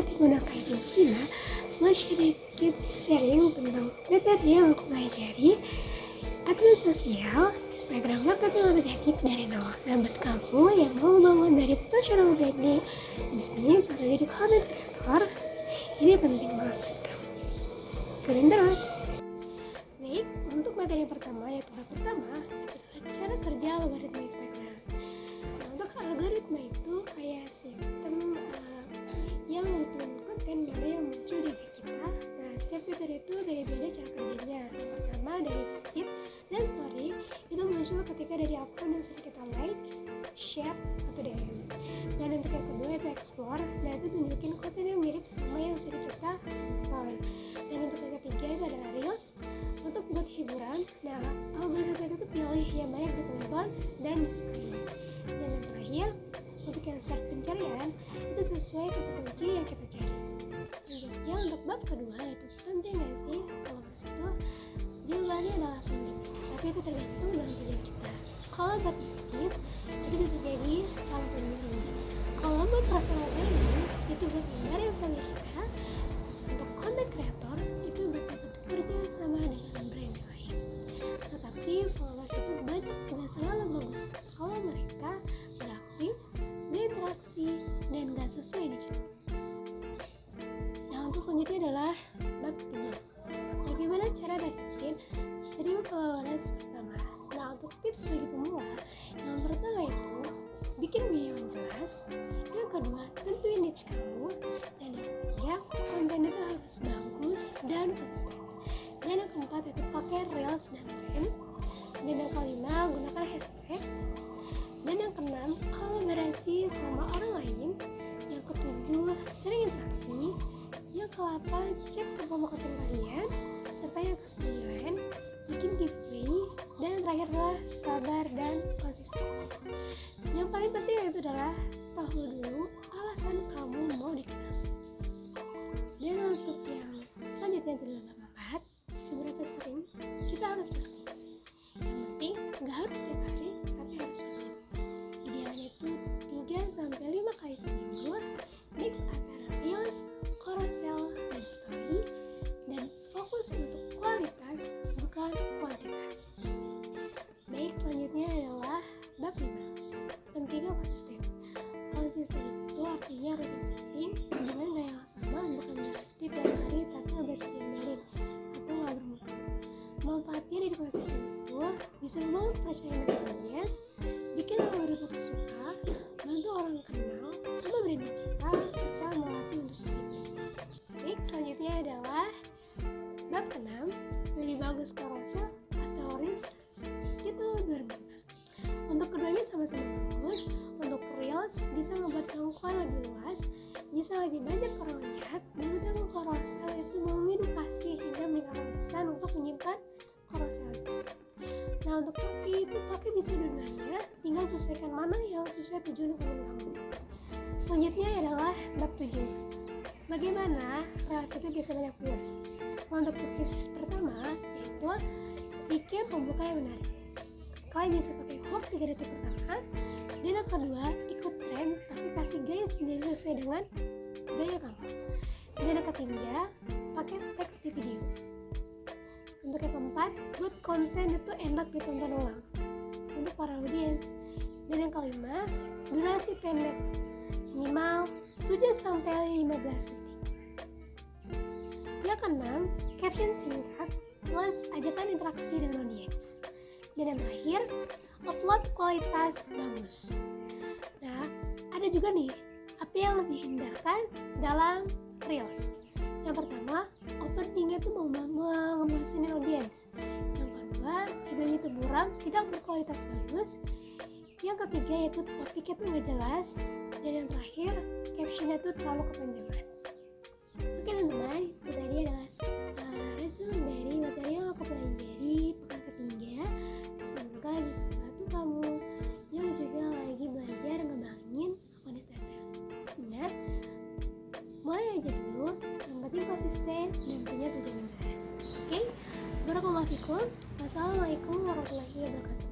seperti gunakan istilah, mau sedikit sharing tentang metode yang aku pelajari. Admin sosial, Instagram marketing organik dari nol. Nah, buat kamu yang mau bangun dari personal branding, bisnis, atau jadi content creator, ini penting banget buat kamu. Ikutin terus. Baik, untuk materi pertama yaitu pertama, itu adalah cara kerja algoritma Instagram. Nah, untuk algoritma itu kayak sistem yang menentukan konten mana yang muncul di feed kita. Nah, setiap fitur itu beda-beda cara kerjanya. Pertama dari feed dan story itu muncul ketika dari akun yang sering kita like, share, atau DM. Dan untuk yang kedua itu explore, nah itu tunjukin konten yang mirip sama yang sering kita tonton. Dan untuk yang ketiga itu adalah reels, untuk buat hiburan. Nah, algoritma itu pilih yang banyak ditonton dan disukai. Dan yang terakhir, untuk yang search pencarian itu sesuai kata kunci yang kita cari. Selanjutnya untuk bab kedua yaitu penting gak sih followers itu? Jawabannya adalah penting, tapi itu tergantung dengan tujuan kita. Kalau buat bisnis itu bisa jadi campur ini. Kalau buat personal branding itu buat membayar value kita. Untuk content creator itu buat dapat kerja sama dengan brand lain. Tetapi followers itu banyak gak selalu bagus kalau mereka beraktif, berinteraksi, dan gak sesuai di situ. Nah, untuk selanjutnya adalah bab 3. Bagaimana cara dapetin 1000 followers pertama? Nah, untuk tips bagi pemula, yang pertama itu bikin video yang jelas. Yang kedua, tentuin niche kamu. Dan yang ketiga, konten itu harus bagus dan konsisten. Dan yang keempat itu pakai reels dan trend. Dan yang kelima, gunakan hashtag. Dan yang keenam, kolaborasi sama orang lain. Yang ketujuh, sering interaksi. Yang ke-8, cek performa konten kalian. Serta yang ke-9, bikin giveaway. Dan yang terakhir adalah sabar dan konsisten. Yang paling penting itu adalah tahu dulu alasan kamu mau dikenal. Dan untuk yang selanjutnya itu adalah 4, seberapa sering kita harus posting. Yang penting nggak harus setiap hari, tapi harus rutin. Idealnya itu 3-5 kali seminggu, mix antara reels, carousel, dan story, dan fokus untuk kualitas bukan kuantitas. Baik, selanjutnya adalah bab 5. Pentingnya konsisten. Konsisten itu artinya rutin posting dengan gaya yang sama, bukan berarti tiap hari tapi nggak bisa diandalkan atau nggak bermutu. Manfaatnya dari konsisten itu bisa membangun kepercayaan dari audiens, bikin algoritma suka, bantu orang kenal sama branding kita, serta melatih untuk disiplin. Baik, selanjutnya adalah bab 6. Lebih bagus carousel atau reels? Itu berbeda. Untuk keduanya sama-sama bagus. Untuk reels bisa membuat jangkauan lebih luas, bisa lebih banyak orang lihat, dan untuk carousel itu mengedukasi hingga meninggalkan pesan untuk menyimpan carousel. Nah, untuk pakai bisa dua-duanya, tinggal sesuaikan mana yang sesuai tujuan konten kamu. Selanjutnya adalah bab 7. Bagaimana reels itu bisa banyak viewers? Untuk tips pertama yaitu bikin pembuka yang menarik. Kalian bisa pakai hook 3 detik pertama. Dan yang kedua, ikut tren tapi kasih gaya sendiri sesuai dengan gaya kamu. Dan yang ketiga, pakai teks di video. Untuk yang keempat, buat konten itu enak ditonton ulang untuk para audiens. Dan yang kelima, durasi pendek, minimal 7-15 detik. Yang keenam, caption singkat plus ajakan interaksi dengan audiens. Dan yang terakhir, upload kualitas bagus. Nah, ada juga nih apa yang dihindarkan dalam reels. Yang pertama, openingnya itu mengemaskan audiens. Yang kedua, videonya itu buram, tidak berkualitas bagus. Yang ketiga yaitu topiknya itu nggak jelas. Dan yang terakhir, captionnya itu terlalu kepanjangan. Oke teman-teman, itu tadi adalah resume dari materi yang aku pelajari pekan ketiga. Semoga bisa membantu kamu yang juga lagi belajar ngebangin akun Instagram. Ingat, mulai aja dulu, yang penting konsisten dan punya tujuan yang jelas. Oke, barakallahu fikum. Wassalamualaikum warahmatullahi wabarakatuh.